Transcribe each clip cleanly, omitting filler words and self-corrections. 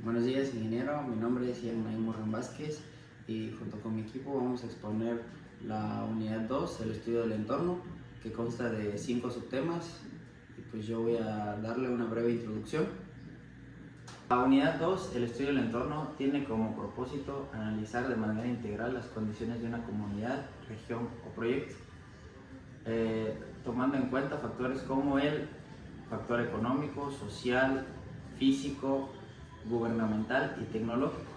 Buenos días, ingeniero. Mi nombre es Yermain Morán Vázquez y junto con mi equipo vamos a exponer la unidad 2, el estudio del entorno, que consta de 5 subtemas y pues yo voy a darle una breve introducción. La unidad 2, el estudio del entorno, tiene como propósito analizar de manera integral las condiciones de una comunidad, región o proyecto, tomando en cuenta factores como el factor económico, social, físico, gubernamental y tecnológico.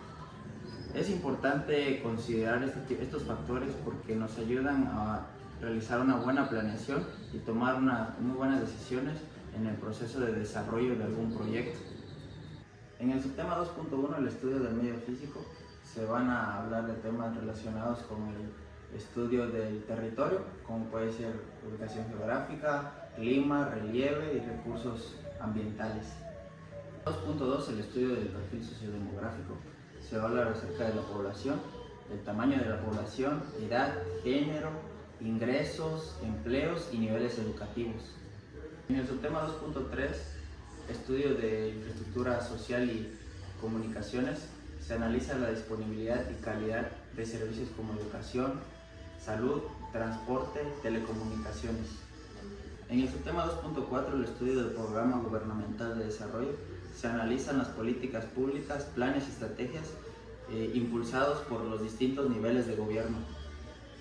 Es importante considerar estos factores porque nos ayudan a realizar una buena planeación y tomar muy buenas decisiones en el proceso de desarrollo de algún proyecto. En el subtema 2.1, el estudio del medio físico, se van a hablar de temas relacionados con el estudio del territorio, como puede ser ubicación geográfica, clima, relieve y recursos ambientales. 2.2, el estudio del perfil sociodemográfico. Se va a hablar acerca de la población, del tamaño de la población, edad, género, ingresos, empleos y niveles educativos. En el subtema 2.3, estudio de infraestructura social y comunicaciones, se analiza la disponibilidad y calidad de servicios como educación, salud, transporte, telecomunicaciones. En el subtema 2.4, el estudio del programa gubernamental de desarrollo, se analizan las políticas públicas, planes y estrategias impulsados por los distintos niveles de gobierno.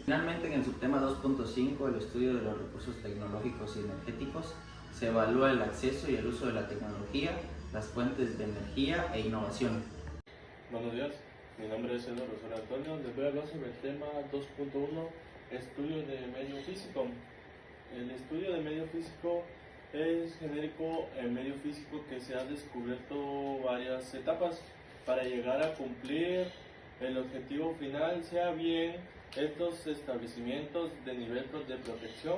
Finalmente, en el subtema 2.5, el estudio de los recursos tecnológicos y energéticos, se evalúa el acceso y el uso de la tecnología, las fuentes de energía e innovación. Buenos días, mi nombre es Eduardo Rosario Antonio. Les voy a hablar sobre el tema 2.1, estudio de medio físico. El estudio de medio físico es genérico en medio físico que se han descubierto varias etapas para llegar a cumplir el objetivo final, sea bien estos establecimientos de nivel de protección,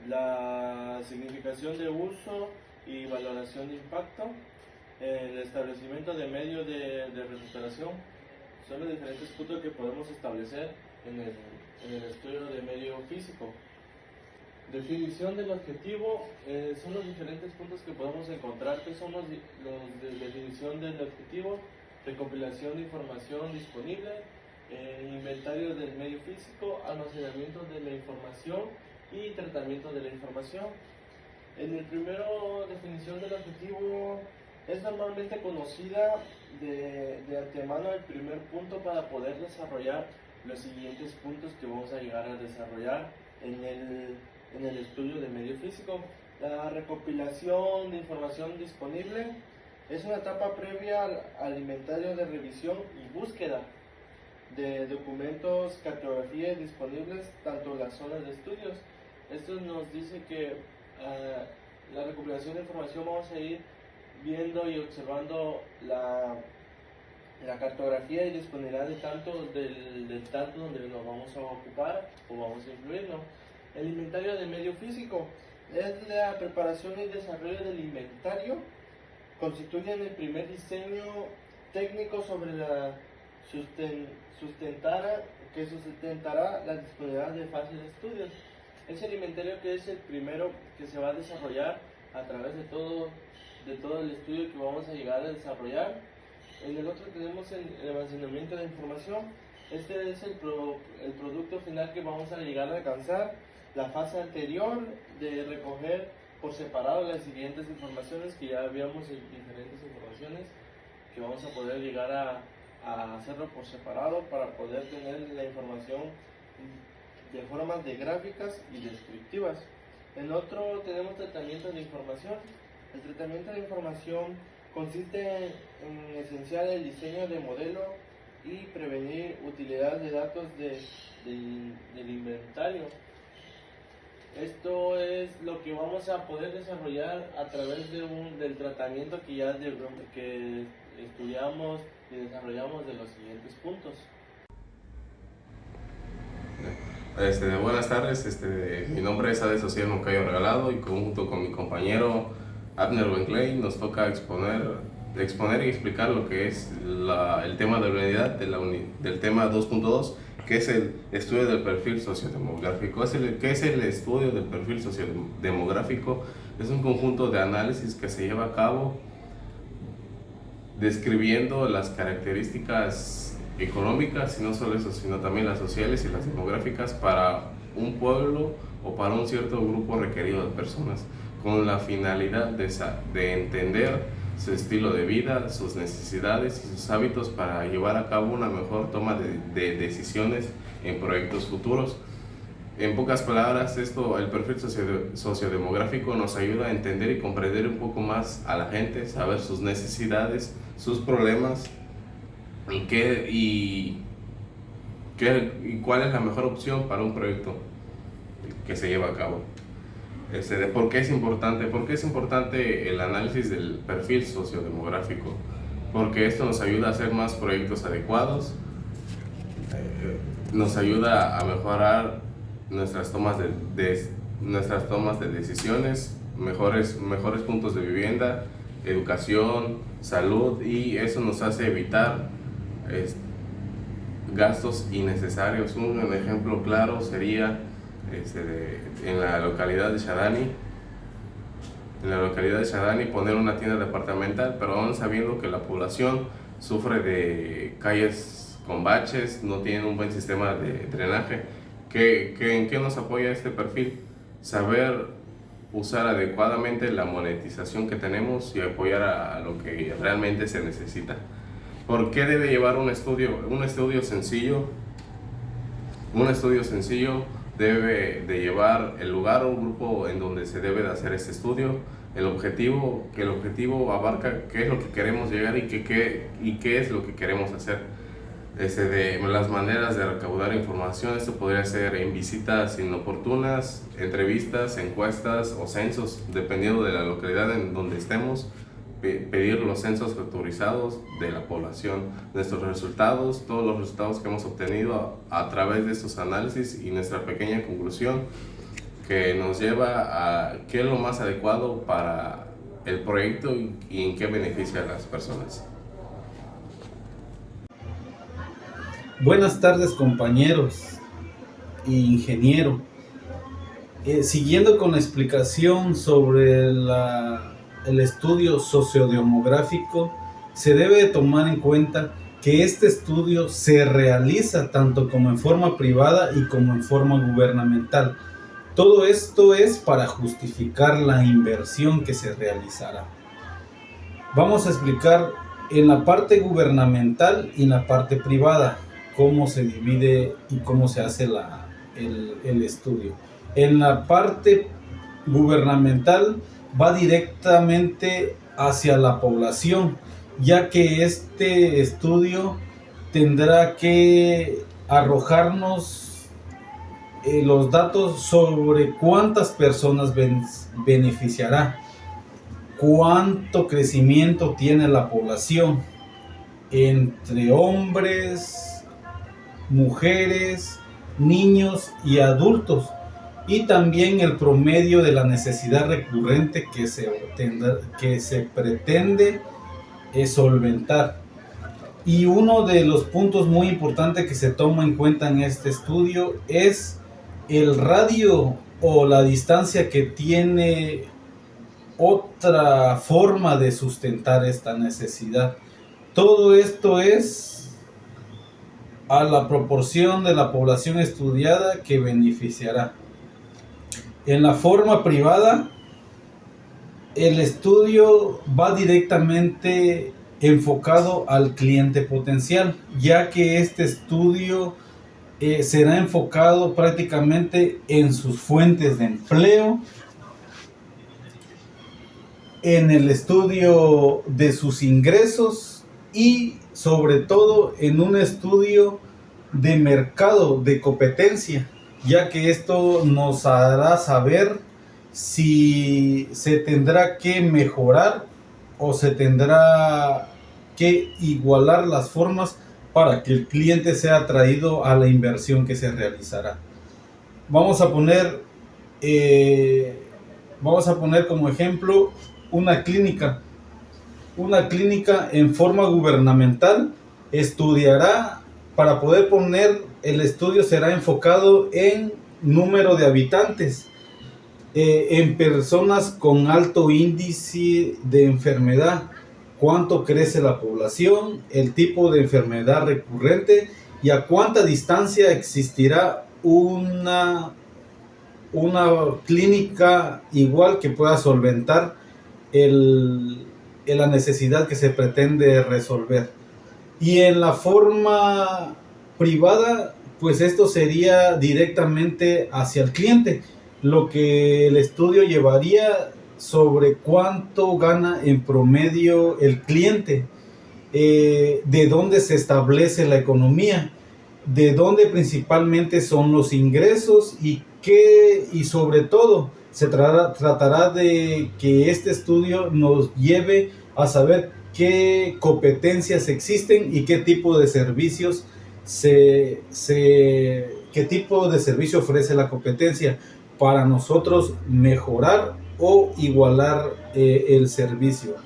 la significación de uso y valoración de impacto, el establecimiento de medios de recuperación. Son los diferentes puntos que podemos establecer en el estudio de medio físico. Definición del objetivo, son los diferentes puntos que podemos encontrar, que son los de definición del objetivo, recopilación de información disponible, inventario del medio físico, almacenamiento de la información y tratamiento de la información. En el primero, definición del objetivo, es normalmente conocida de antemano el primer punto para poder desarrollar los siguientes puntos que vamos a llegar a desarrollar en el estudio de medio físico. La recopilación de información disponible es una etapa previa al inventario de revisión y búsqueda de documentos, cartografías disponibles, tanto en las zonas de estudios. Esto nos dice que la recopilación de información vamos a ir viendo y observando la cartografía y disponibilidad del tanto donde nos vamos a ocupar o vamos a incluir, ¿no? El inventario de medio físico es la preparación y desarrollo del inventario. Constituyen el primer diseño técnico sobre la sustentará la disponibilidad de fases de estudios. Es el inventario que es el primero que se va a desarrollar a través de todo el estudio que vamos a llegar a desarrollar. En el otro tenemos el almacenamiento de información. Este es el producto final que vamos a llegar a alcanzar. La fase anterior de recoger por separado las siguientes informaciones que ya habíamos en diferentes informaciones, que vamos a poder llegar a hacerlo por separado para poder tener la información de formas de gráficas y descriptivas. En otro tenemos tratamiento de información. El tratamiento de información consiste en esencial el diseño de modelo y prevenir utilidad de datos del inventario. Esto es lo que vamos a poder desarrollar a través del tratamiento que estudiamos y desarrollamos de los siguientes puntos. Buenas tardes, mi nombre es Ade Social Moncayo Regalado y junto con mi compañero Abner Wenclay nos toca exponer y explicar lo que es el tema de la unidad del tema 2.2, que es el estudio del perfil sociodemográfico. ¿Qué es el estudio del perfil sociodemográfico? Es un conjunto de análisis que se lleva a cabo describiendo las características económicas, y no solo eso, sino también las sociales y las demográficas para un pueblo o para un cierto grupo requerido de personas, con la finalidad de entender su estilo de vida, sus necesidades y sus hábitos para llevar a cabo una mejor toma de decisiones en proyectos futuros. En pocas palabras, el perfil sociodemográfico nos ayuda a entender y comprender un poco más a la gente, saber sus necesidades, sus problemas y cuál es la mejor opción para un proyecto que se lleva a cabo. ¿Por qué es importante? ¿Por qué es importante el análisis del perfil sociodemográfico? Porque esto nos ayuda a hacer más proyectos adecuados, nos ayuda a mejorar nuestras tomas de decisiones, mejores puntos de vivienda, educación, salud, y eso nos hace evitar gastos innecesarios. Un ejemplo claro sería en la localidad de Shadani poner una tienda departamental, pero aún sabiendo que la población sufre de calles con baches, no tienen un buen sistema de drenaje. ¿En qué nos apoya este perfil? Saber usar adecuadamente la monetización que tenemos y apoyar a lo que realmente se necesita. ¿Por qué debe llevar un estudio? Un estudio sencillo debe de llevar el lugar o grupo en donde se debe de hacer este estudio, el objetivo abarca qué es lo que queremos llegar y qué es lo que queremos hacer. De las maneras de recaudar información, esto podría ser en visitas inoportunas, entrevistas, encuestas o censos, dependiendo de la localidad en donde estemos. Pedir los censos autorizados de la población, nuestros resultados, todos los resultados que hemos obtenido a través de estos análisis y nuestra pequeña conclusión que nos lleva a qué es lo más adecuado para el proyecto y en qué beneficia a las personas. Buenas tardes, compañeros e ingeniero. Siguiendo con la explicación sobre el estudio sociodemográfico, se debe de tomar en cuenta que este estudio se realiza tanto como en forma privada y como en forma gubernamental. Todo esto es para justificar la inversión que se realizará. Vamos a explicar en la parte gubernamental y en la parte privada cómo se divide y cómo se hace el estudio. En la parte gubernamental va directamente hacia la población, ya que este estudio tendrá que arrojarnos los datos sobre cuántas personas beneficiará, cuánto crecimiento tiene la población entre hombres, mujeres, niños y adultos, y también el promedio de la necesidad recurrente que se pretende solventar. Y uno de los puntos muy importantes que se toma en cuenta en este estudio es el radio o la distancia que tiene otra forma de sustentar esta necesidad. Todo esto es a la proporción de la población estudiada que beneficiará. En la forma privada, el estudio va directamente enfocado al cliente potencial, ya que este estudio será enfocado prácticamente en sus fuentes de empleo, en el estudio de sus ingresos y sobre todo en un estudio de mercado, de competencia, ya que esto nos hará saber si se tendrá que mejorar o se tendrá que igualar las formas para que el cliente sea atraído a la inversión que se realizará. Vamos a poner como ejemplo una clínica. Una clínica en forma gubernamental estudiará, para poder poner el estudio será enfocado en número de habitantes, en personas con alto índice de enfermedad, cuánto crece la población, el tipo de enfermedad recurrente y a cuánta distancia existirá una clínica igual que pueda solventar la necesidad que se pretende resolver. Y en la forma privada, pues esto sería directamente hacia el cliente, lo que el estudio llevaría sobre cuánto gana en promedio el cliente, de dónde se establece la economía, de dónde principalmente son los ingresos y sobre todo se tratará de que este estudio nos lleve a saber qué competencias existen y qué tipo de servicios qué tipo de servicio ofrece la competencia para nosotros mejorar o igualar el servicio.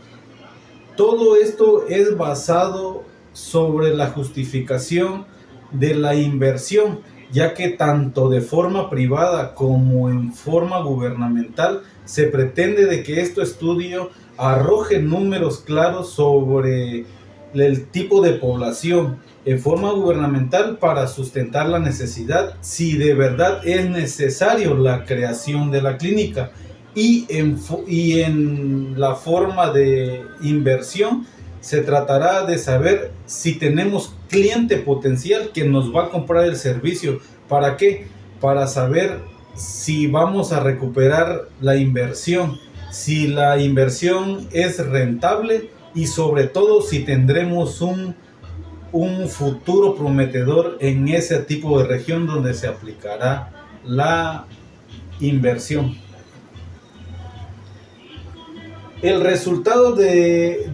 Todo esto es basado sobre la justificación de la inversión, ya que tanto de forma privada como en forma gubernamental se pretende de que este estudio arroje números claros sobre el tipo de población en forma gubernamental para sustentar la necesidad, si de verdad es necesario la creación de la clínica, y en la forma de inversión se tratará de saber si tenemos cliente potencial que nos va a comprar el servicio. ¿Para qué? Para saber si vamos a recuperar la inversión, si la inversión es rentable y sobre todo si tendremos un futuro prometedor en ese tipo de región donde se aplicará la inversión. El resultado de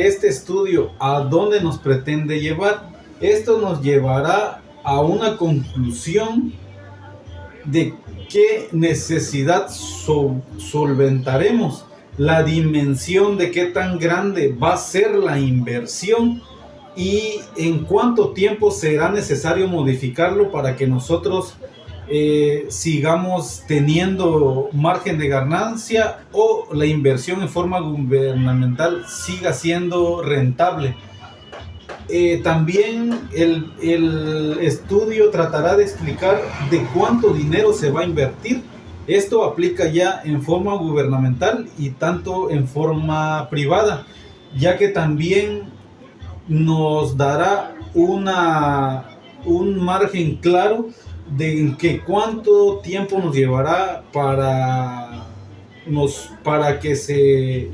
este estudio, ¿a dónde nos pretende llevar? Esto nos llevará a una conclusión de qué necesidad solventaremos, la dimensión de qué tan grande va a ser la inversión y en cuánto tiempo será necesario modificarlo para que nosotros sigamos teniendo margen de ganancia o la inversión en forma gubernamental siga siendo rentable. También el estudio tratará de explicar de cuánto dinero se va a invertir. Esto aplica ya en forma gubernamental y tanto en forma privada, ya que también nos dará un margen claro de que cuánto tiempo nos llevará para que se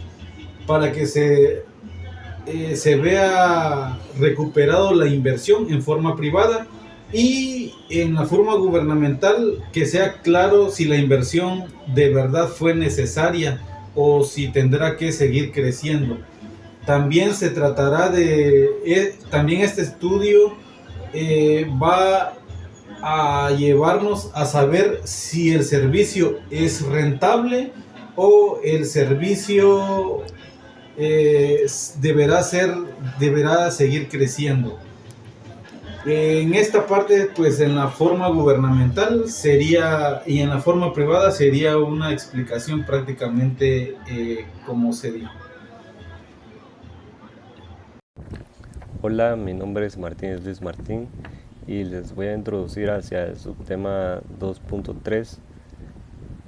vea recuperado la inversión en forma privada, y en la forma gubernamental que sea claro si la inversión de verdad fue necesaria o si tendrá que seguir creciendo. También se tratará también este estudio va a llevarnos a saber si el servicio es rentable o el servicio deberá seguir creciendo. En esta parte, pues en la forma gubernamental sería, y en la forma privada sería una explicación prácticamente como se dijo. Hola, mi nombre es Martínez Luis Martín y les voy a introducir hacia el subtema 2.3,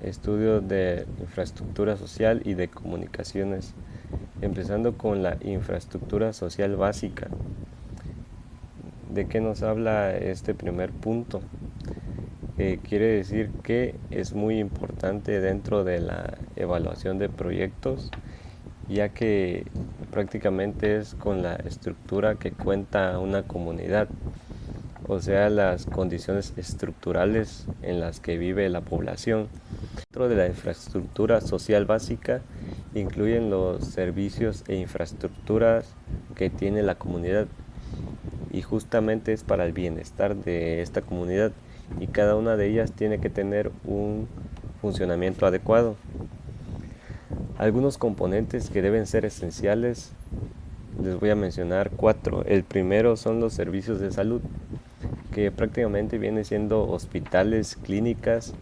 estudios de infraestructura social y de comunicaciones, empezando con la infraestructura social básica. ¿De qué nos habla este primer punto? Quiere decir que es muy importante dentro de la evaluación de proyectos, ya que prácticamente es con la estructura que cuenta una comunidad, o sea, las condiciones estructurales en las que vive la población. Dentro de la infraestructura social básica incluyen los servicios e infraestructuras que tiene la comunidad, y justamente es para el bienestar de esta comunidad, y cada una de ellas tiene que tener un funcionamiento adecuado. Algunos componentes que deben ser esenciales, les voy a mencionar 4. El primero son los servicios de salud, que prácticamente vienen siendo hospitales, clínicas,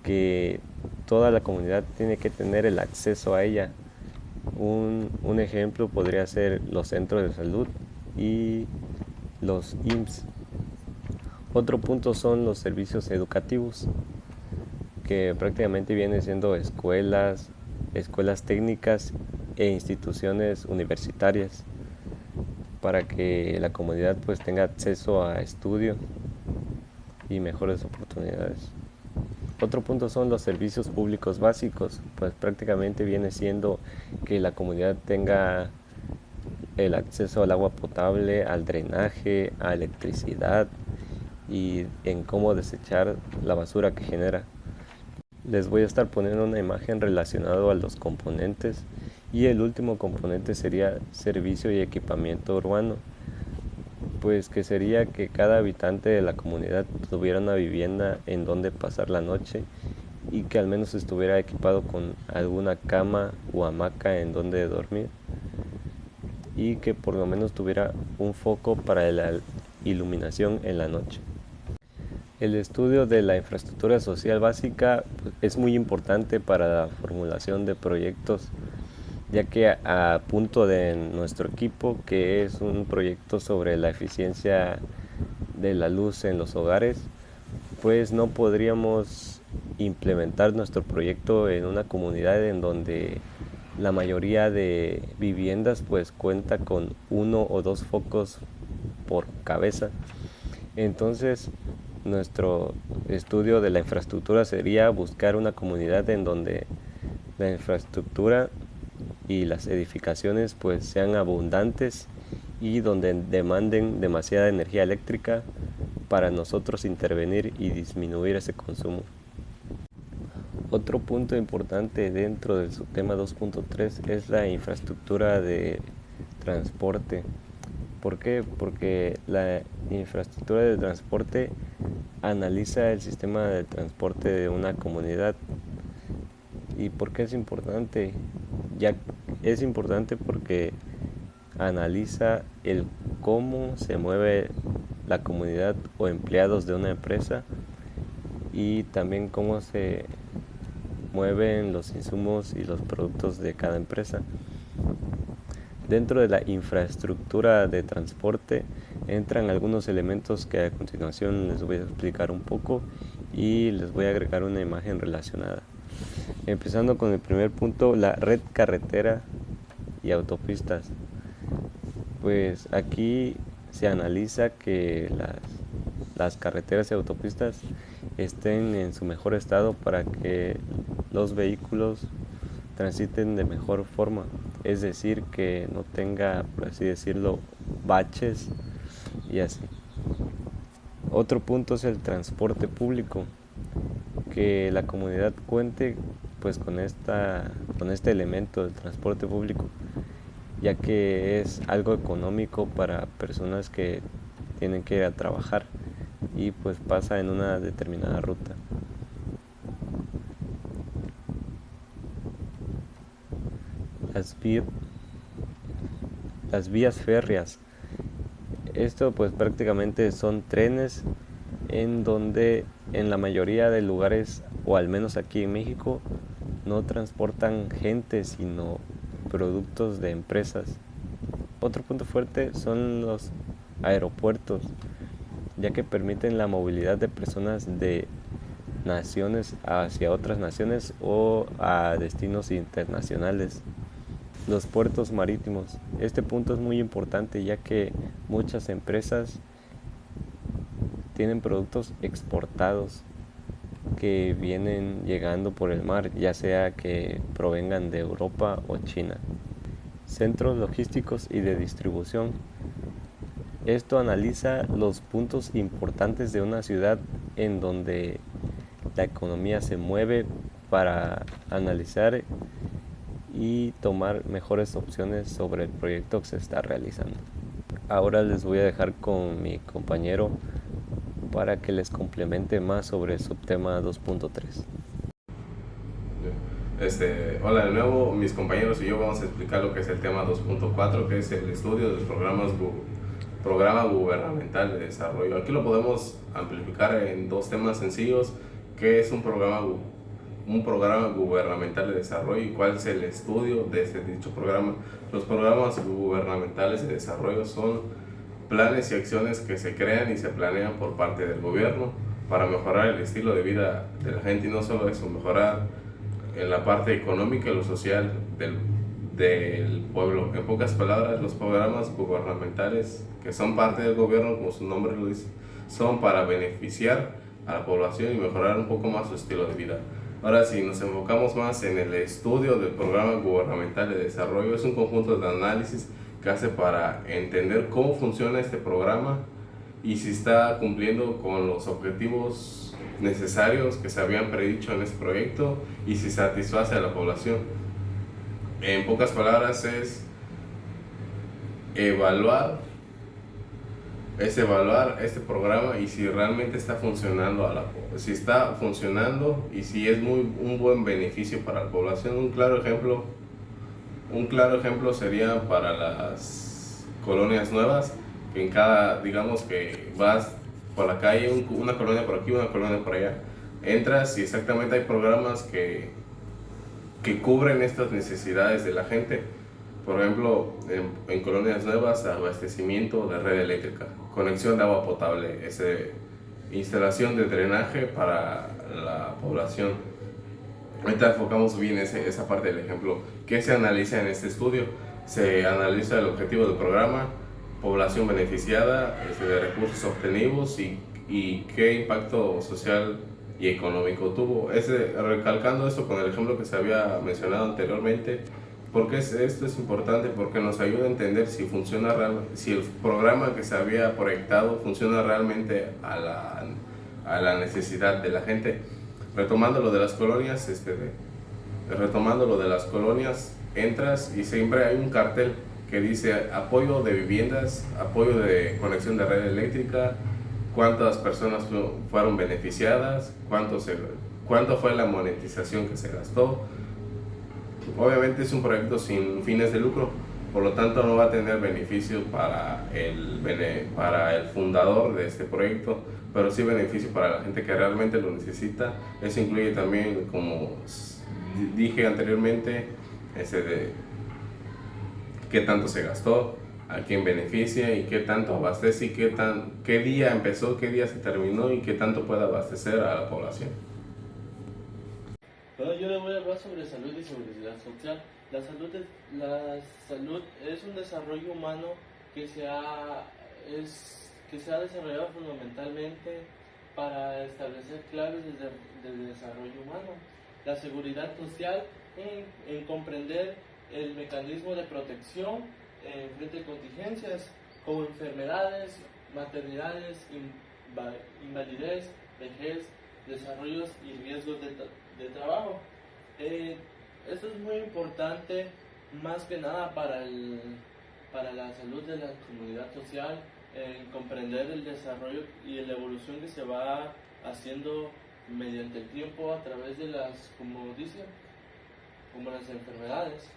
que toda la comunidad tiene que tener el acceso a ella, Un ejemplo podría ser los centros de salud y los IMSS. Otro punto son los servicios educativos, que prácticamente vienen siendo escuelas técnicas e instituciones universitarias para que la comunidad pues tenga acceso a estudio y mejores oportunidades. Otro punto son los servicios públicos básicos, pues prácticamente viene siendo que la comunidad tenga el acceso al agua potable, al drenaje, a electricidad y en cómo desechar la basura que genera. Les voy a estar poniendo una imagen relacionada a los componentes y el último componente sería servicio y equipamiento urbano, pues que sería que cada habitante de la comunidad tuviera una vivienda en donde pasar la noche y que al menos estuviera equipado con alguna cama o hamaca en donde dormir y que por lo menos tuviera un foco para la iluminación en la noche. El estudio de la infraestructura social básica es muy importante para la formulación de proyectos, ya que a punto de nuestro equipo, que es un proyecto sobre la eficiencia de la luz en los hogares, pues no podríamos implementar nuestro proyecto en una comunidad en donde la mayoría de viviendas pues cuenta con 1 o 2 focos por cabeza. Entonces, nuestro estudio de la infraestructura sería buscar una comunidad en donde la infraestructura y las edificaciones pues sean abundantes y donde demanden demasiada energía eléctrica para nosotros intervenir y disminuir ese consumo. Otro punto importante dentro del subtema 2.3 es la infraestructura de transporte. ¿Por qué? Porque la infraestructura de transporte analiza el sistema de transporte de una comunidad. ¿Y por qué es importante? Ya es importante porque analiza el cómo se mueve la comunidad o empleados de una empresa y también cómo se mueven los insumos y los productos de cada empresa. Dentro de la infraestructura de transporte entran algunos elementos que a continuación les voy a explicar un poco y les voy a agregar una imagen relacionada. Empezando con el primer punto, la red carretera y autopistas. Pues aquí se analiza que las carreteras y autopistas estén en su mejor estado para que los vehículos transiten de mejor forma, es decir, que no tenga, por así decirlo, baches y así. Otro punto es el transporte público, que la comunidad cuente pues con este elemento del transporte público, ya que es algo económico para personas que tienen que ir a trabajar y pues pasa en una determinada ruta. Las vías férreas. Esto pues prácticamente son trenes en donde en la mayoría de lugares, o al menos aquí en México, no transportan gente sino productos de empresas. Otro punto fuerte son los aeropuertos, ya que permiten la movilidad de personas de naciones hacia otras naciones o a destinos internacionales. Los puertos marítimos. Este punto es muy importante ya que muchas empresas tienen productos exportados que vienen llegando por el mar, ya sea que provengan de Europa o China. Centros logísticos y de distribución. Esto analiza los puntos importantes de una ciudad en donde la economía se mueve para analizar y tomar mejores opciones sobre el proyecto que se está realizando. Ahora les voy a dejar con mi compañero para que les complemente más sobre el subtema 2.3. Hola de nuevo, mis compañeros y yo vamos a explicar lo que es el tema 2.4, que es el estudio de los programa gubernamental de desarrollo. Aquí lo podemos amplificar en dos temas sencillos. ¿Qué es un programa un programa gubernamental de desarrollo y cuál es el estudio de dicho programa. Los programas gubernamentales de desarrollo son planes y acciones que se crean y se planean por parte del gobierno para mejorar el estilo de vida de la gente, y no solo eso, mejorar en la parte económica y lo social del pueblo. En pocas palabras, los programas gubernamentales que son parte del gobierno, como su nombre lo dice, son para beneficiar a la población y mejorar un poco más su estilo de vida. Ahora, si nos enfocamos más en el estudio del programa gubernamental de desarrollo, es un conjunto de análisis que hace para entender cómo funciona este programa y si está cumpliendo con los objetivos necesarios que se habían predicho en este proyecto y si satisface a la población. En pocas palabras, es evaluar este programa y si realmente está funcionando si está funcionando y si es un buen beneficio para la población. Un claro ejemplo sería para las colonias nuevas, que en cada, digamos que vas por la calle, una colonia por aquí, una colonia por allá, entras y exactamente hay programas que cubren estas necesidades de la gente. Por ejemplo, en colonias nuevas, abastecimiento de red eléctrica, conexión de agua potable, instalación de drenaje para la población. Ahorita enfocamos bien esa parte del ejemplo. ¿Qué se analiza en este estudio? Se analiza el objetivo del programa, población beneficiada, de recursos obtenidos y qué impacto social y económico tuvo. Recalcando esto con el ejemplo que se había mencionado anteriormente, porque esto es importante porque nos ayuda a entender si el programa que se había proyectado funciona realmente a la necesidad de la gente. Retomando lo de las colonias, entras y siempre hay un cartel que dice apoyo de viviendas, apoyo de conexión de red eléctrica, cuántas personas fueron beneficiadas, cuánto fue la monetización que se gastó. Obviamente es un proyecto sin fines de lucro, por lo tanto no va a tener beneficio para el fundador de este proyecto, pero sí beneficio para la gente que realmente lo necesita. Eso incluye también, como dije anteriormente, de qué tanto se gastó, a quién beneficia y qué tanto abastece y qué día empezó, qué día se terminó y qué tanto puede abastecer a la población. Bueno, yo les voy a hablar sobre salud y seguridad social. La salud es un desarrollo humano que se ha desarrollado fundamentalmente para establecer claves del desarrollo humano. La seguridad social en comprender el mecanismo de protección frente a contingencias como enfermedades, maternidades, invalidez, vejez, desarrollos y riesgos de trabajo. Esto es muy importante más que nada para la salud de la comunidad social, comprender el desarrollo y la evolución que se va haciendo mediante el tiempo a través de como las enfermedades.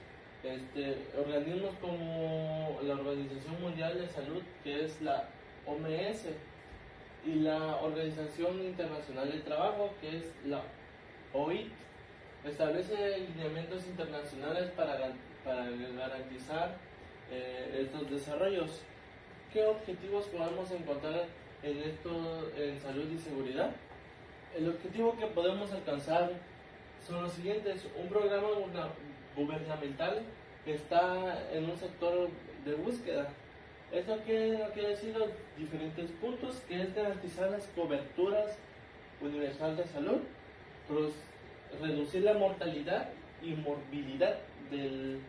Organismos como la Organización Mundial de Salud, que es la OMS, y la Organización Internacional del Trabajo, que es la OIT, establece lineamientos internacionales para garantizar estos desarrollos. ¿Qué objetivos podemos encontrar en salud y seguridad? El objetivo que podemos alcanzar son los siguientes: un programa gubernamental que está en un sector de búsqueda. Esto quiere decir los diferentes puntos, que es garantizar las coberturas universal de salud, reducir la mortalidad y morbilidad del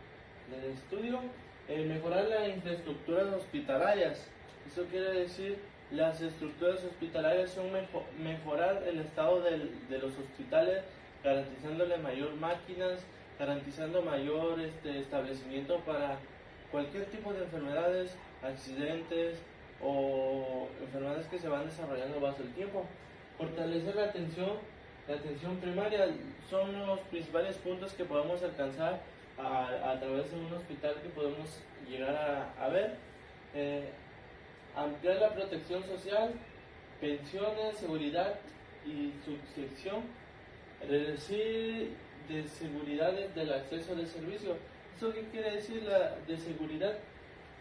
estudio, mejorar las infraestructuras hospitalarias. Eso quiere decir las estructuras hospitalarias son mejorar el estado de los hospitales, garantizándole mayor máquinas, garantizando mayor establecimiento para cualquier tipo de enfermedades, accidentes o enfermedades que se van desarrollando bajo el tiempo. Fortalecer la atención primaria son los principales puntos que podemos alcanzar a través de un hospital que podemos llegar a ver. Ampliar la protección social, pensiones, seguridad y subsección. Reducir desigualdades del acceso de servicio. ¿Eso qué quiere decir la seguridad?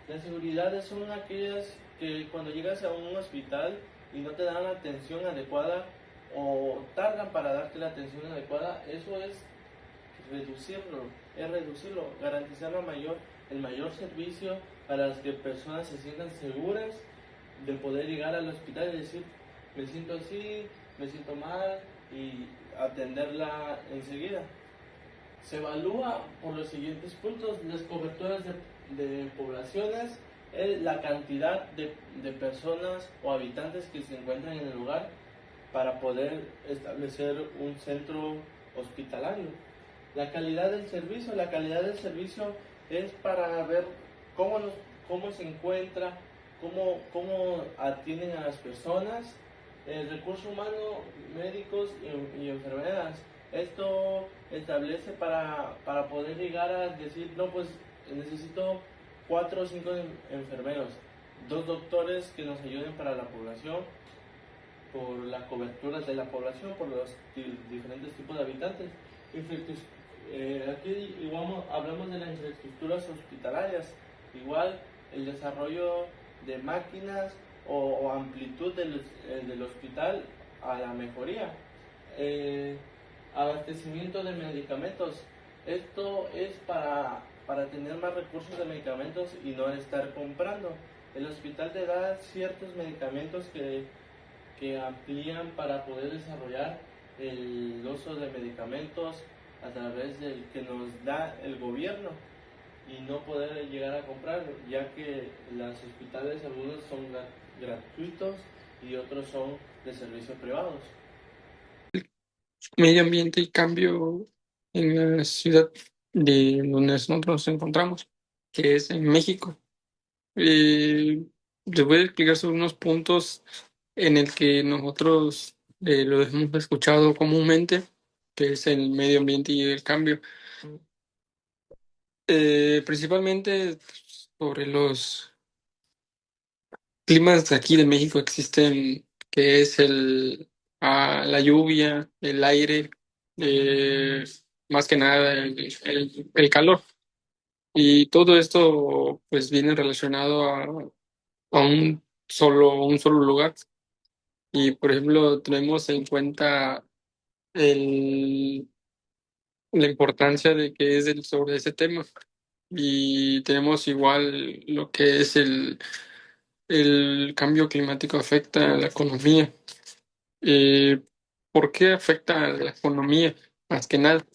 Las seguridades son aquellas que cuando llegas a un hospital y no te dan la atención adecuada o tardan para darte la atención adecuada, eso es reducirlo, garantizar el mayor servicio para que personas se sientan seguras de poder llegar al hospital y decir, me siento así, me siento mal y atenderla enseguida. Se evalúa por los siguientes puntos: las coberturas de poblaciones, la cantidad de personas o habitantes que se encuentran en el lugar para poder establecer un centro hospitalario. La calidad del servicio es para ver cómo se encuentra, cómo atienden a las personas, el recurso humano, médicos y enfermeras. Esto establece para poder llegar a decir, no, pues necesito 4 o 5 enfermeros, 2 doctores que nos ayuden para la población, por las coberturas de la población, por los diferentes tipos de habitantes. Aquí igual hablamos de las infraestructuras hospitalarias, igual el desarrollo de máquinas o amplitud del hospital a la mejoría. Abastecimiento de medicamentos. Esto es para tener más recursos de medicamentos y no estar comprando. El hospital te da ciertos medicamentos que amplían para poder desarrollar el uso de medicamentos a través del que nos da el gobierno y no poder llegar a comprar, ya que los hospitales algunos son gratuitos y otros son de servicios privados. Medio ambiente y cambio en la ciudad de donde nosotros nos encontramos, que es en México. Les voy a explicar sobre unos puntos en el que nosotros lo hemos escuchado comúnmente, que es el medio ambiente y el cambio. Principalmente sobre los climas de aquí de México existen, que es la lluvia, el aire, eh, más que nada el calor. Y todo esto pues viene relacionado a un solo lugar. Y por ejemplo, tenemos en cuenta el, la importancia de que es sobre ese tema. Y tenemos igual lo que es el cambio climático afecta a la economía. Eh, ¿Por qué afecta a la economía? Más que nada.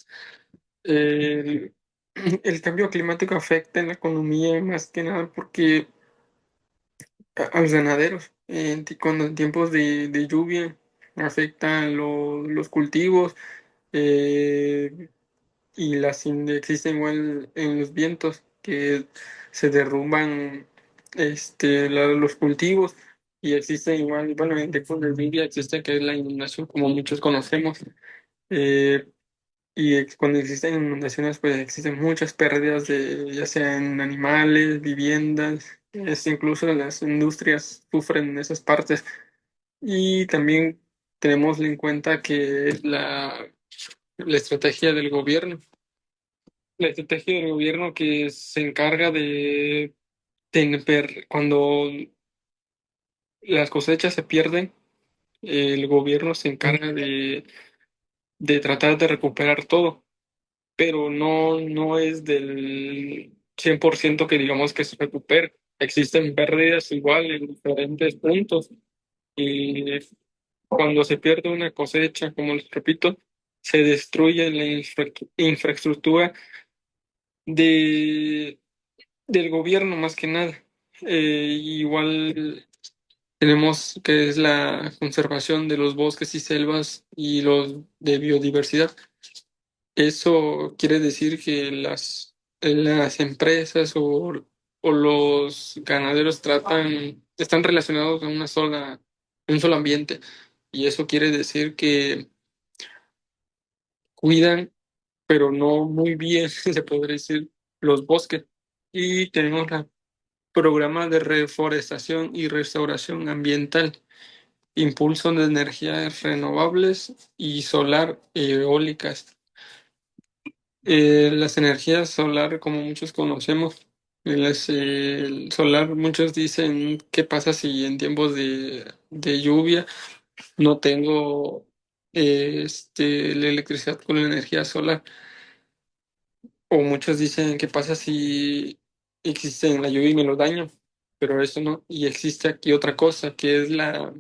El, el cambio climático afecta en la economía más que nada porque a los ganaderos, cuando en tiempos de lluvia afecta los cultivos, eh, y existen igual en los vientos que se derrumban los cultivos, y existe igual, bueno, en tiempos de lluvia existe que es la inundación, como muchos conocemos. eh, Cuando existen inundaciones, pues existen muchas pérdidas ya sea en animales, viviendas, incluso las industrias sufren en esas partes. Y también tenemos en cuenta que es la estrategia del gobierno. La estrategia del gobierno que se encarga de tener, cuando las cosechas se pierden, el gobierno se encarga de tratar de recuperar todo, pero no es del 100% que digamos que se recupere. Existen pérdidas igual en diferentes puntos, y cuando se pierde una cosecha, como les repito, se destruye la infraestructura de, del gobierno más que nada. Igual tenemos que es la conservación de los bosques y selvas y los de biodiversidad. Eso quiere decir que las empresas o los ganaderos están relacionados a un solo ambiente. Y eso quiere decir que cuidan, pero no muy bien, se podría decir, los bosques. Y tenemos el programa de reforestación y restauración ambiental, impulso de energías renovables y solar y eólicas. Las energías solar, como muchos conocemos, el solar, muchos dicen, ¿qué pasa si en tiempos de lluvia no tengo la electricidad con la energía solar? O muchos dicen, ¿qué pasa si existe en la lluvia y me lo daño? Pero eso no. Y existe aquí otra cosa, que es la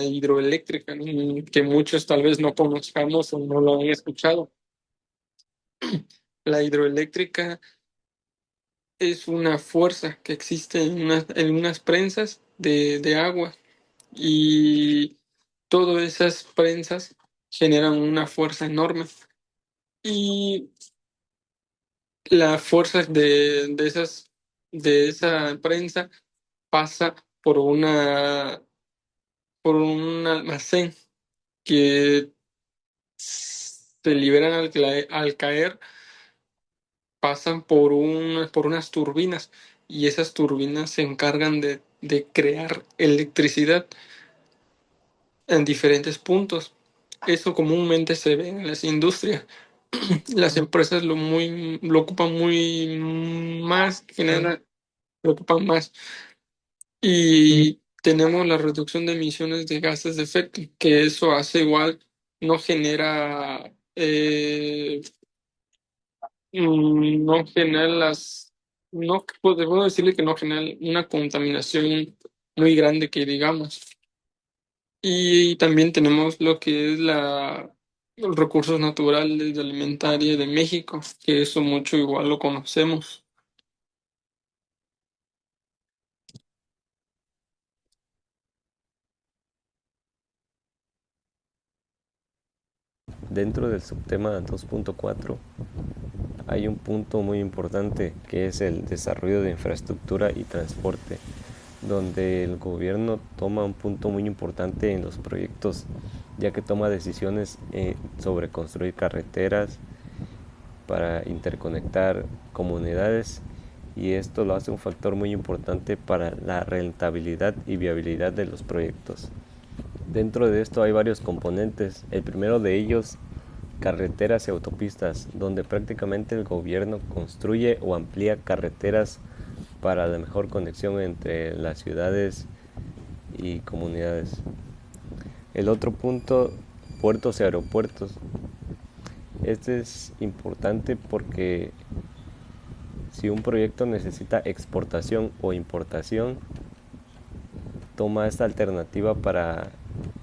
hidroeléctrica, ¿no? Que muchos tal vez no conozcamos o no lo han escuchado. La hidroeléctrica es una fuerza que existe en unas prensas de agua, y todas esas prensas generan una fuerza enorme. Y la fuerza de esa prensa pasa por un almacén que se liberan al caer, pasan por unas turbinas, y esas turbinas se encargan de crear electricidad en diferentes puntos. Eso comúnmente se ve en las industrias. Las empresas lo ocupan muy más, lo ocupan más. Y tenemos la reducción de emisiones de gases de efecto, que eso hace igual, no genera, no genera no podemos decirle que no genera una contaminación muy grande que digamos. Y también tenemos lo que es los recursos naturales de alimentaria de México, que eso mucho igual lo conocemos. Dentro del subtema 2.4 hay un punto muy importante que es el desarrollo de infraestructura y transporte, donde el gobierno toma un punto muy importante en los proyectos, ya que toma decisiones sobre construir carreteras para interconectar comunidades, y esto lo hace un factor muy importante para la rentabilidad y viabilidad de los proyectos. Dentro de esto hay varios componentes. El primero de ellos, carreteras y autopistas, donde prácticamente el gobierno construye o amplía carreteras para la mejor conexión entre las ciudades y comunidades. El otro punto, puertos y aeropuertos. Este es importante porque si un proyecto necesita exportación o importación, toma esta alternativa para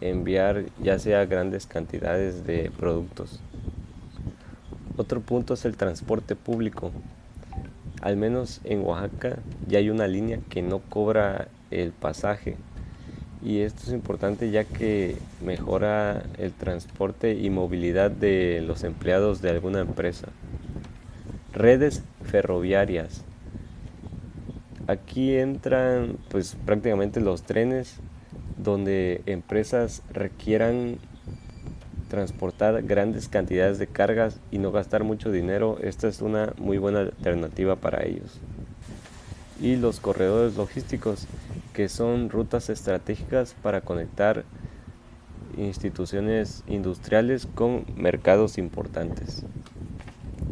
enviar ya sea grandes cantidades de productos. Otro punto es el transporte público. Al menos en Oaxaca ya hay una línea que no cobra el pasaje, y esto es importante ya que mejora el transporte y movilidad de los empleados de alguna empresa. Redes ferroviarias. Aquí entran pues prácticamente los trenes, donde empresas requieran transportar grandes cantidades de cargas y no gastar mucho dinero. Esta es una muy buena alternativa para ellos. Y los corredores logísticos, que son rutas estratégicas para conectar instituciones industriales con mercados importantes.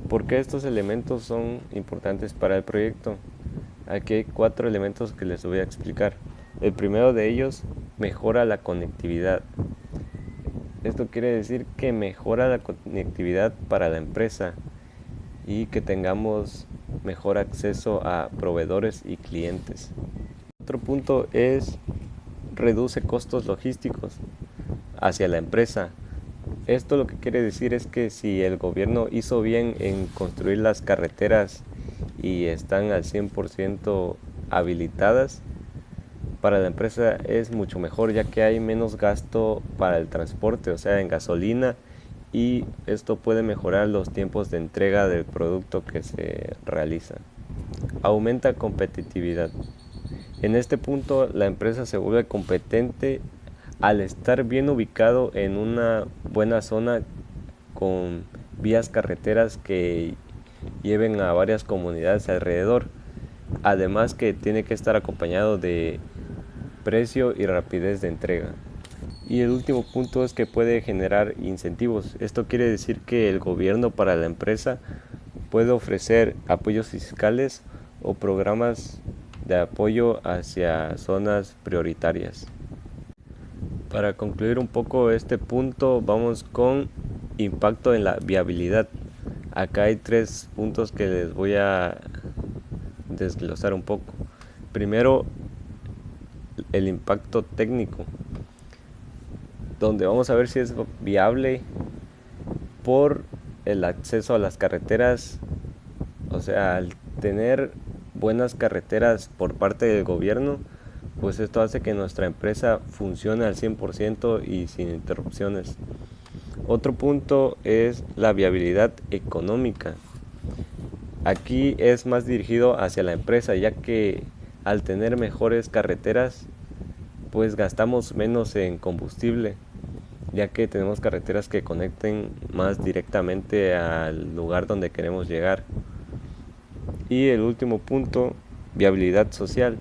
¿Por qué estos elementos son importantes para el proyecto? Aquí hay 4 elementos que les voy a explicar. El primero de ellos, mejora la conectividad. Esto quiere decir que mejora la conectividad para la empresa y que tengamos mejor acceso a proveedores y clientes. Otro punto es reduce costos logísticos hacia la empresa. Esto lo que quiere decir es que si el gobierno hizo bien en construir las carreteras y están al 100% habilitadas, para la empresa es mucho mejor, ya que hay menos gasto para el transporte, o sea, en gasolina, y esto puede mejorar los tiempos de entrega del producto que se realiza. Aumenta competitividad. En este punto la empresa se vuelve competente al estar bien ubicado en una buena zona con vías carreteras que lleven a varias comunidades alrededor. Además que tiene que estar acompañado de precio y rapidez de entrega. Y el último punto es que puede generar incentivos. Esto quiere decir que el gobierno para la empresa puede ofrecer apoyos fiscales o programas de apoyo hacia zonas prioritarias. Para concluir un poco este punto, vamos con impacto en la viabilidad. Acá hay 3 puntos que les voy a desglosar un poco. Primero, el impacto técnico, donde vamos a ver si es viable por el acceso a las carreteras. O sea, al tener buenas carreteras por parte del gobierno, pues esto hace que nuestra empresa funcione al 100% y sin interrupciones. Otro punto es la viabilidad económica. Aquí es más dirigido hacia la empresa, ya que al tener mejores carreteras, pues gastamos menos en combustible, ya que tenemos carreteras que conecten más directamente al lugar donde queremos llegar. Y el último punto, viabilidad social,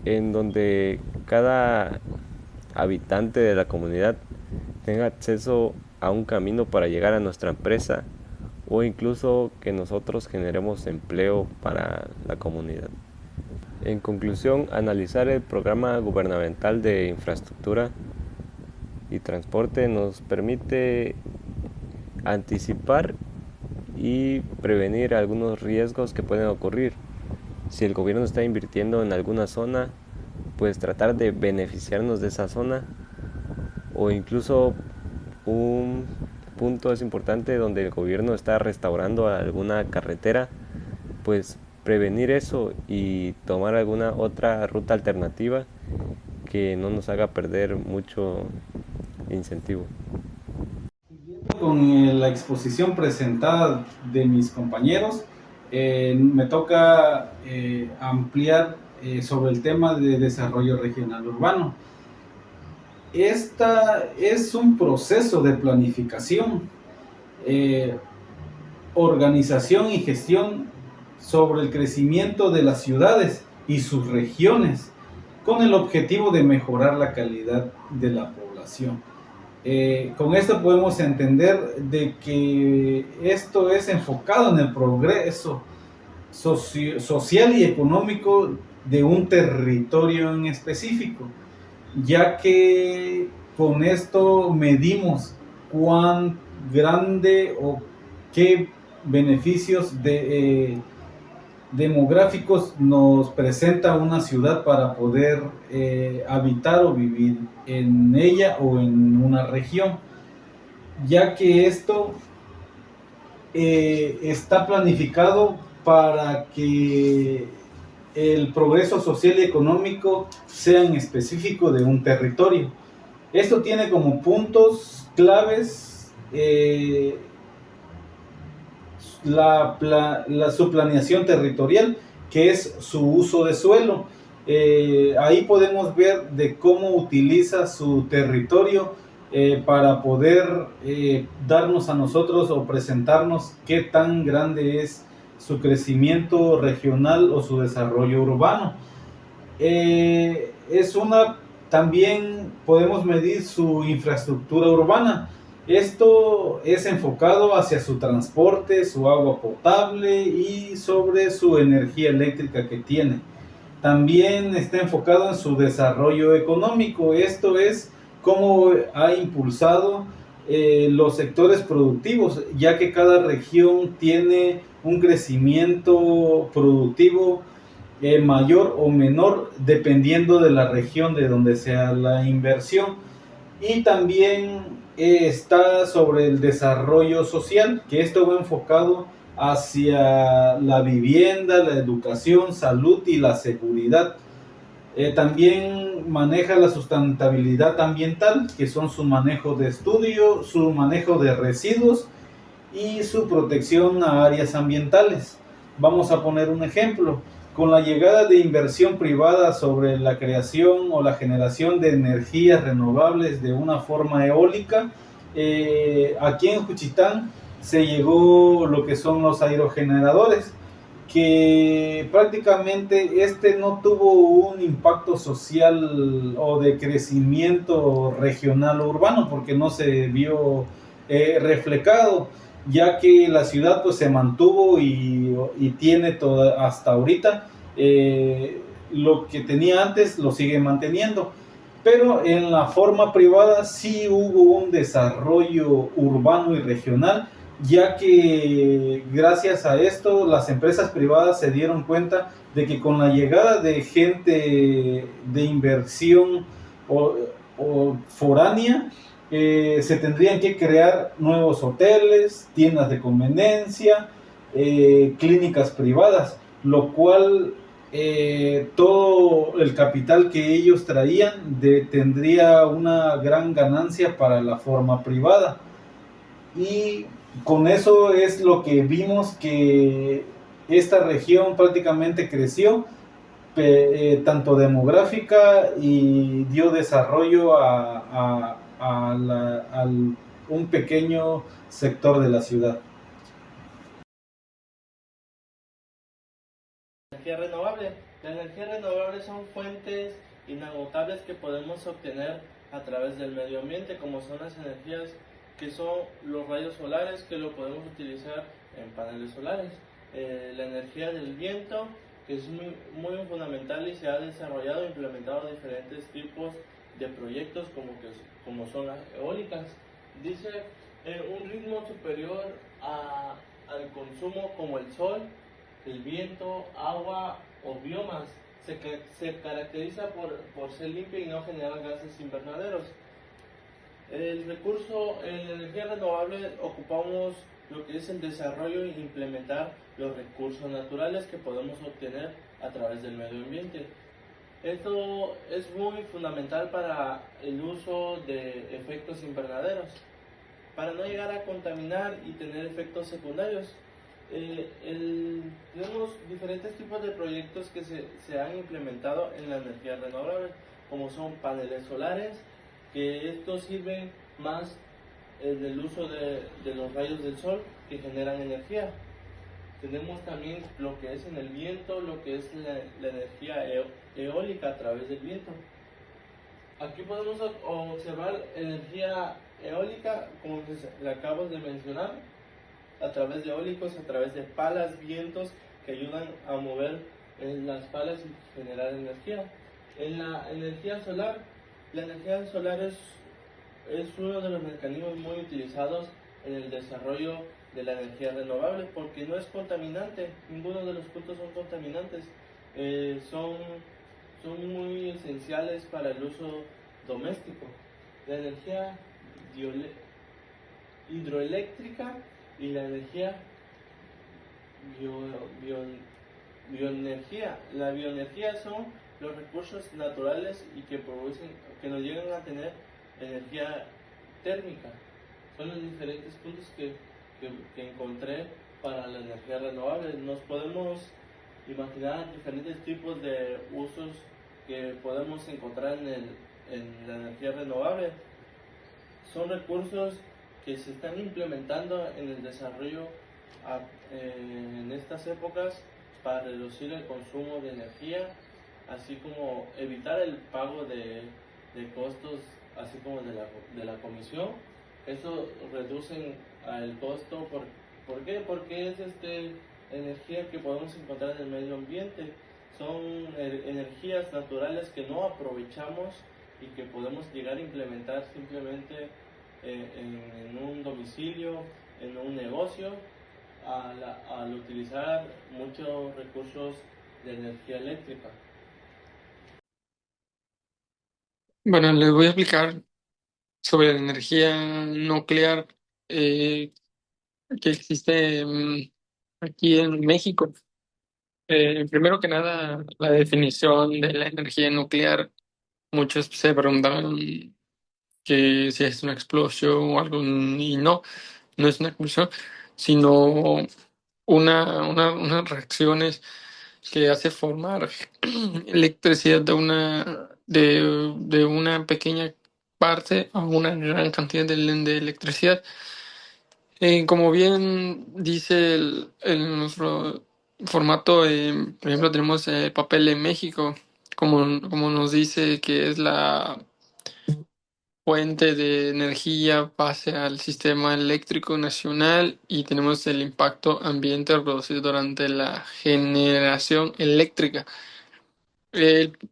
en donde cada habitante de la comunidad tenga acceso a un camino para llegar a nuestra empresa, o incluso que nosotros generemos empleo para la comunidad. En conclusión, analizar el programa gubernamental de infraestructura y transporte nos permite anticipar y prevenir algunos riesgos que pueden ocurrir. Si el gobierno está invirtiendo en alguna zona, pues tratar de beneficiarnos de esa zona, o incluso un punto es importante donde el gobierno está restaurando alguna carretera, pues prevenir eso y tomar alguna otra ruta alternativa que no nos haga perder mucho incentivo. Con la exposición presentada de mis compañeros, me toca ampliar sobre el tema de desarrollo regional urbano. Esta es un proceso de planificación, organización y gestión sobre el crecimiento de las ciudades y sus regiones, con el objetivo de mejorar la calidad de la población. Con esto podemos entender de que esto es enfocado en el progreso social y económico de un territorio en específico, ya que con esto medimos cuán grande o qué beneficios demográficos nos presenta una ciudad para poder habitar o vivir en ella o en una región, ya que esto está planificado para que el progreso social y económico sea en específico de un territorio. Esto tiene como puntos claves su planeación territorial, que es su uso de suelo. Ahí podemos ver de cómo utiliza su territorio para poder darnos a nosotros o presentarnos qué tan grande es su crecimiento regional o su desarrollo urbano. También podemos medir su infraestructura urbana. Esto es enfocado hacia su transporte, su agua potable y sobre su energía eléctrica que tiene. También está enfocado en su desarrollo económico. Esto es cómo ha impulsado los sectores productivos, ya que cada región tiene un crecimiento productivo mayor o menor dependiendo de la región de donde sea la inversión. Y también está sobre el desarrollo social, que esto va enfocado hacia la vivienda, la educación, salud y la seguridad. También maneja la sustentabilidad ambiental, que son su manejo de estudio, su manejo de residuos y su protección a áreas ambientales. Vamos a poner un ejemplo. Con la llegada de inversión privada sobre la creación o la generación de energías renovables de una forma eólica, aquí en Juchitán se llegó lo que son los aerogeneradores, que prácticamente este no tuvo un impacto social o de crecimiento regional o urbano, porque no se vio reflejado, ya que la ciudad pues se mantuvo y tiene hasta ahorita lo que tenía antes lo sigue manteniendo. Pero en la forma privada sí hubo un desarrollo urbano y regional, ya que gracias a esto las empresas privadas se dieron cuenta de que con la llegada de gente de inversión o, o foránea, se tendrían que crear nuevos hoteles, tiendas de conveniencia, clínicas privadas, lo cual todo el capital que ellos traían tendría una gran ganancia para la forma privada. Y con eso es lo que vimos que esta región prácticamente creció, tanto demográfica, y dio desarrollo a un pequeño sector de la ciudad. Energía renovable. La energía renovable son fuentes inagotables que podemos obtener a través del medio ambiente, como son las energías que son los rayos solares, que lo podemos utilizar en paneles solares. La energía del viento, que es muy fundamental y se ha desarrollado e implementado diferentes tipos de proyectos como son las eólicas. Dice un ritmo superior al consumo como el sol, el viento, agua o biomas. Se caracteriza por ser limpia y no generar gases invernaderos. El recurso en energía renovable ocupamos lo que es el desarrollo e implementar los recursos naturales que podemos obtener a través del medio ambiente. Esto es muy fundamental para el uso de efectos invernaderos, para no llegar a contaminar y tener efectos secundarios. Tenemos diferentes tipos de proyectos que se han implementado en la energía renovable, como son paneles solares, que estos sirven más del uso de los rayos del sol que generan energía. Tenemos también lo que es en el viento, lo que es la energía eólica a través del viento. Aquí podemos observar energía eólica, como le acabo de mencionar, a través de eólicos, a través de palas, vientos que ayudan a mover las palas y generar energía. En la energía solar es uno de los mecanismos muy utilizados en el desarrollo de la energía renovable, porque no es contaminante, ninguno de los puntos son contaminantes, son muy esenciales para el uso doméstico. La energía hidroeléctrica y la energía bioenergía. La bioenergía son los recursos naturales y que nos llegan a tener energía térmica. Son los diferentes puntos que encontré para la energía renovable. Nos podemos imaginar diferentes tipos de usos que podemos encontrar en la energía renovable. Son recursos que se están implementando en el desarrollo en estas épocas para reducir el consumo de energía, así como evitar el pago de costos, así como de la comisión. Eso reduce el costo. ¿Por qué? Porque es energía que podemos encontrar en el medio ambiente. Son energías naturales que no aprovechamos y que podemos llegar a implementar simplemente en un domicilio, en un negocio, al utilizar muchos recursos de energía eléctrica. Bueno, les voy a explicar sobre la energía nuclear que existe aquí en México. Primero que nada, la definición de la energía nuclear. Muchos se preguntaban que si es una explosión o algo, y no, no es una explosión, sino unas reacciones que hace formar electricidad de una pequeña parte a una gran cantidad de electricidad. Como bien dice nuestro formato, por ejemplo, tenemos papel en México, como nos dice que es la fuente de energía base al sistema eléctrico nacional y tenemos el impacto ambiente producido durante la generación eléctrica.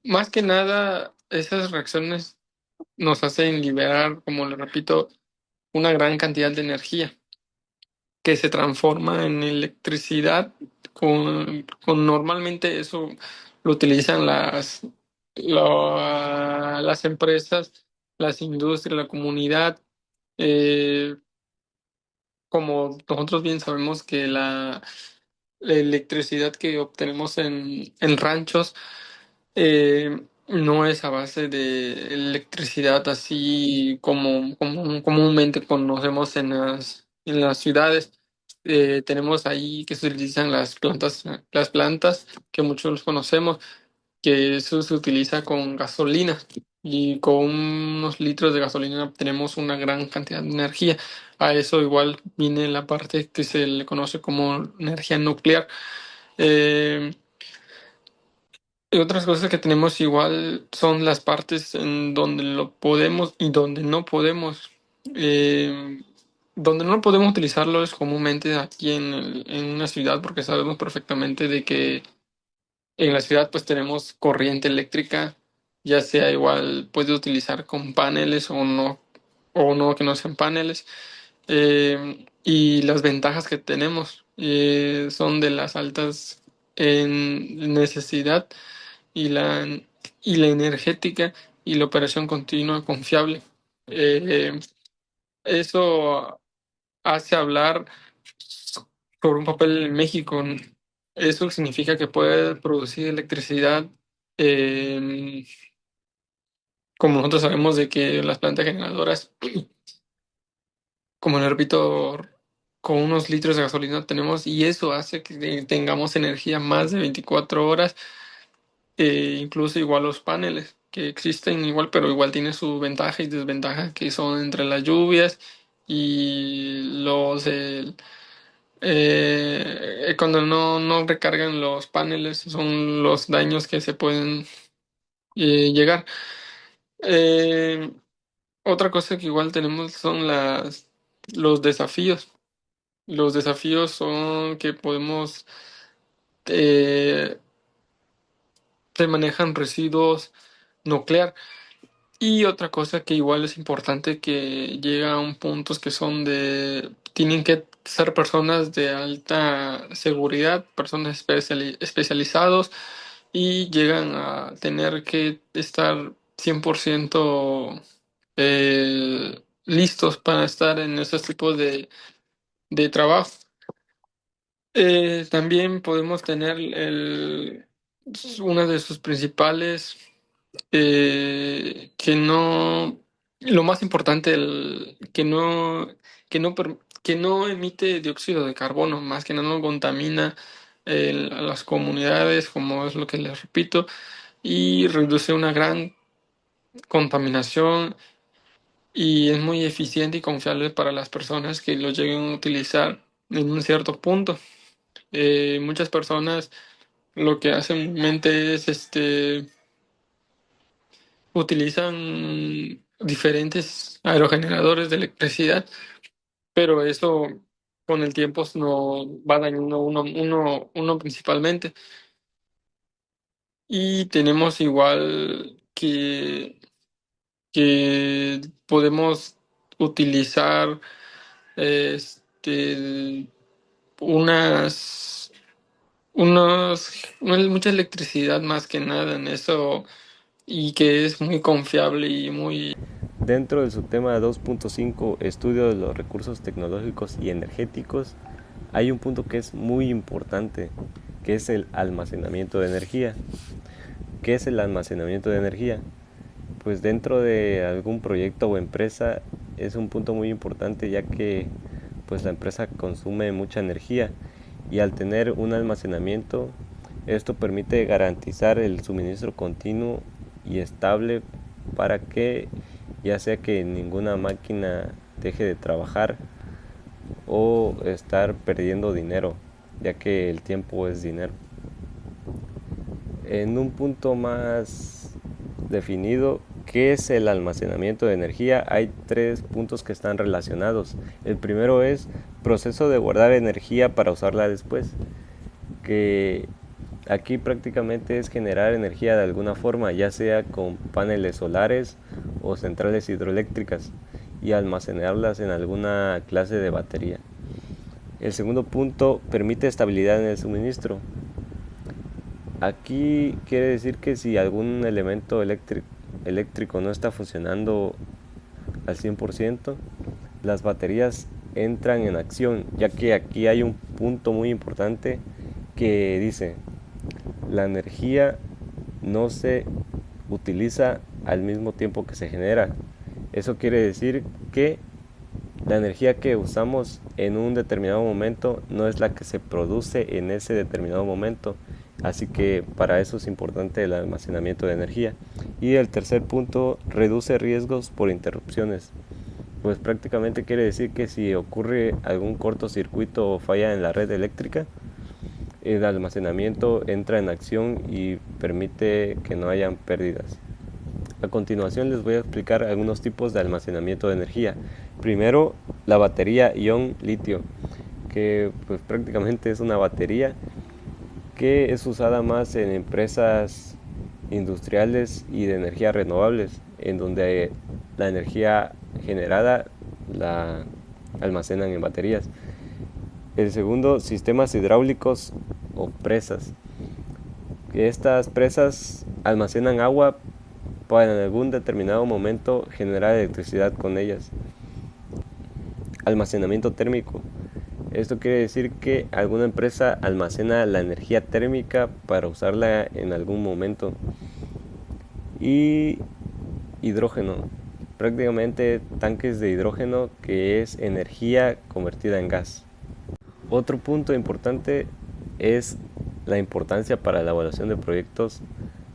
Más que nada, esas reacciones nos hacen liberar, como le repito, una gran cantidad de energía que se transforma en electricidad. Normalmente eso lo utilizan las empresas, las industrias, la comunidad. Eh, Como nosotros bien sabemos que la electricidad que obtenemos en ranchos no es a base de electricidad así como comúnmente conocemos en las ciudades. Tenemos ahí que se utilizan las plantas que muchos conocemos, que eso se utiliza con gasolina y con unos litros de gasolina tenemos una gran cantidad de energía. A eso igual viene la parte que se le conoce como energía nuclear. Eh, y otras cosas que tenemos igual son las partes en donde lo podemos y donde no podemos. Eh, Donde no podemos utilizarlo es comúnmente aquí en una ciudad porque sabemos perfectamente de que en la ciudad pues tenemos corriente eléctrica, ya sea igual puede utilizar con paneles o no que no sean paneles. Y las ventajas que tenemos son de las altas en necesidad y y la energética y la operación continua confiable. Eh, Eso hace hablar sobre un papel en México. Eso significa que puede producir electricidad, eh, como nosotros sabemos de que las plantas generadoras, como le repito, con unos litros de gasolina tenemos y eso hace que tengamos energía más de 24 horas, incluso igual los paneles que existen igual, pero igual tiene su ventaja y desventaja que son entre las lluvias y cuando no recargan los paneles, son los daños que se pueden llegar. Eh, Otra cosa que igual tenemos son los desafíos. Los desafíos son que eh, se manejan residuos nuclear. Y otra cosa que igual es importante que llega a un puntos que tienen que ser personas de alta seguridad, personas especializados y llegan a tener que estar 100% listos para estar en esos tipos de trabajo. También podemos tener una de sus principales lo más importante, que no emite dióxido de carbono, más que no contamina a las comunidades, como es lo que les repito, y reduce una gran contaminación y es muy eficiente y confiable para las personas que lo lleguen a utilizar en un cierto punto. Muchas personas lo que hacen mente es utilizan diferentes aerogeneradores de electricidad, pero eso con el tiempo no va dañando uno principalmente. Y tenemos igual que podemos utilizar este, unas, mucha electricidad más que nada en eso y que es muy confiable y muy. Dentro del subtema 2.5, estudio de los recursos tecnológicos y energéticos, hay un punto que es muy importante, que es el almacenamiento de energía. ¿Qué es el almacenamiento de energía? Pues dentro de algún proyecto o empresa es un punto muy importante, ya que pues la empresa consume mucha energía y al tener un almacenamiento, esto permite garantizar el suministro continuo y estable para que ya sea que ninguna máquina deje de trabajar o estar perdiendo dinero. ya que el tiempo es dinero. En un punto más definido, ¿qué es el almacenamiento de energía? Hay 3 puntos que están relacionados. El primero es proceso de guardar energía para usarla después, que aquí prácticamente es generar energía de alguna forma, ya sea con paneles solares o centrales hidroeléctricas, y almacenarlas en alguna clase de batería. El segundo punto permite estabilidad en el suministro. Aquí quiere decir que si algún elemento eléctrico no está funcionando al 100%, las baterías entran en acción, ya que aquí hay un punto muy importante que dice: la energía no se utiliza al mismo tiempo que se genera. Eso quiere decir que la energía que usamos en un determinado momento no es la que se produce en ese determinado momento. Así que para eso es importante el almacenamiento de energía. Y el tercer punto, reduce riesgos por interrupciones. Pues prácticamente quiere decir que si ocurre algún cortocircuito o falla en la red eléctrica, el almacenamiento entra en acción y permite que no hayan pérdidas. A continuación les voy a explicar algunos tipos de almacenamiento de energía. Primero, la batería ion litio, que pues prácticamente es una batería que es usada más en empresas industriales y de energías renovables, en donde la energía generada la almacenan en baterías. El segundo, sistemas hidráulicos o presas, que estas presas almacenan agua para en algún determinado momento generar electricidad con ellas. Almacenamiento térmico. Esto quiere decir que alguna empresa almacena la energía térmica para usarla en algún momento. Y hidrógeno. Prácticamente tanques de hidrógeno, que es energía convertida en gas. Otro punto importante es la importancia para la evaluación de proyectos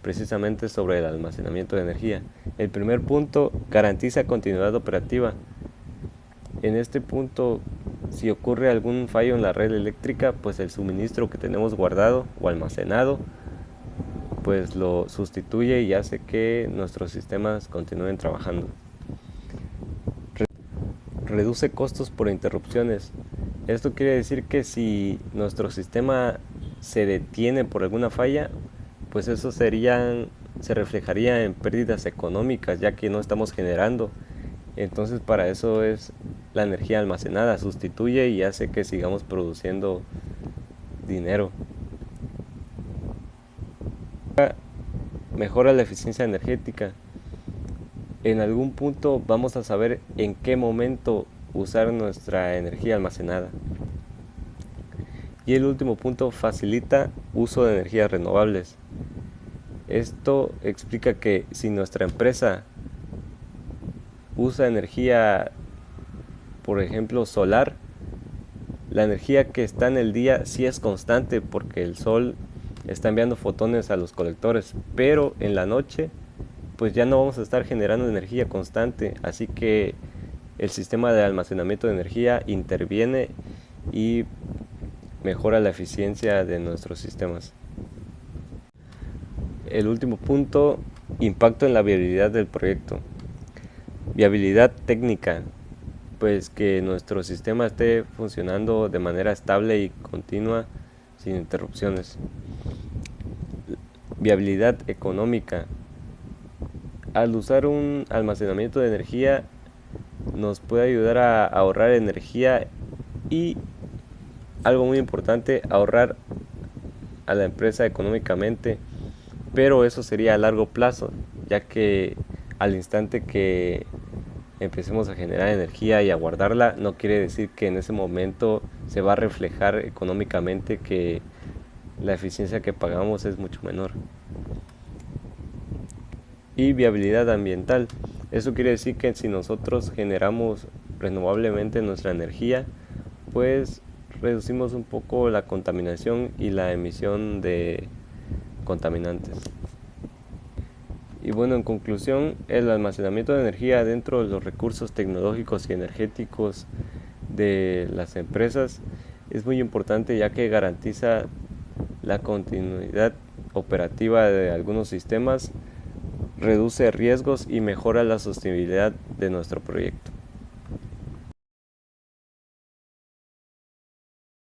precisamente sobre el almacenamiento de energía. El primer punto, garantiza continuidad operativa. En este punto, si ocurre algún fallo en la red eléctrica, pues el suministro que tenemos guardado o almacenado, pues lo sustituye y hace que nuestros sistemas continúen trabajando. Reduce costos por interrupciones. Esto quiere decir que si nuestro sistema se detiene por alguna falla, pues eso se reflejaría en pérdidas económicas, ya que no estamos generando. Entonces para eso es la energía almacenada, sustituye y hace que sigamos produciendo dinero. Mejora la eficiencia energética. En algún punto vamos a saber en qué momento usar nuestra energía almacenada. Y el último punto, facilita uso de energías renovables. Esto explica que si nuestra empresa usa energía, por ejemplo, solar, la energía que está en el día sí es constante porque el sol está enviando fotones a los colectores, pero en la noche pues ya no vamos a estar generando energía constante, así que el sistema de almacenamiento de energía interviene y mejora la eficiencia de nuestros sistemas. El último punto, impacto en la viabilidad del proyecto. Viabilidad técnica, pues que nuestro sistema esté funcionando de manera estable y continua sin interrupciones. Viabilidad económica. Al usar un almacenamiento de energía nos puede ayudar a ahorrar energía y, algo muy importante, ahorrar a la empresa económicamente, pero eso sería a largo plazo, ya que al instante que empecemos a generar energía y a guardarla, no quiere decir que en ese momento se va a reflejar económicamente que la eficiencia que pagamos es mucho menor. Y viabilidad ambiental. Eso quiere decir que si nosotros generamos renovablemente nuestra energía, pues reducimos un poco la contaminación y la emisión de contaminantes. Y bueno, en conclusión, el almacenamiento de energía dentro de los recursos tecnológicos y energéticos de las empresas Es muy importante ya que garantiza la continuidad operativa de algunos sistemas, reduce riesgos y mejora la sostenibilidad de nuestro proyecto.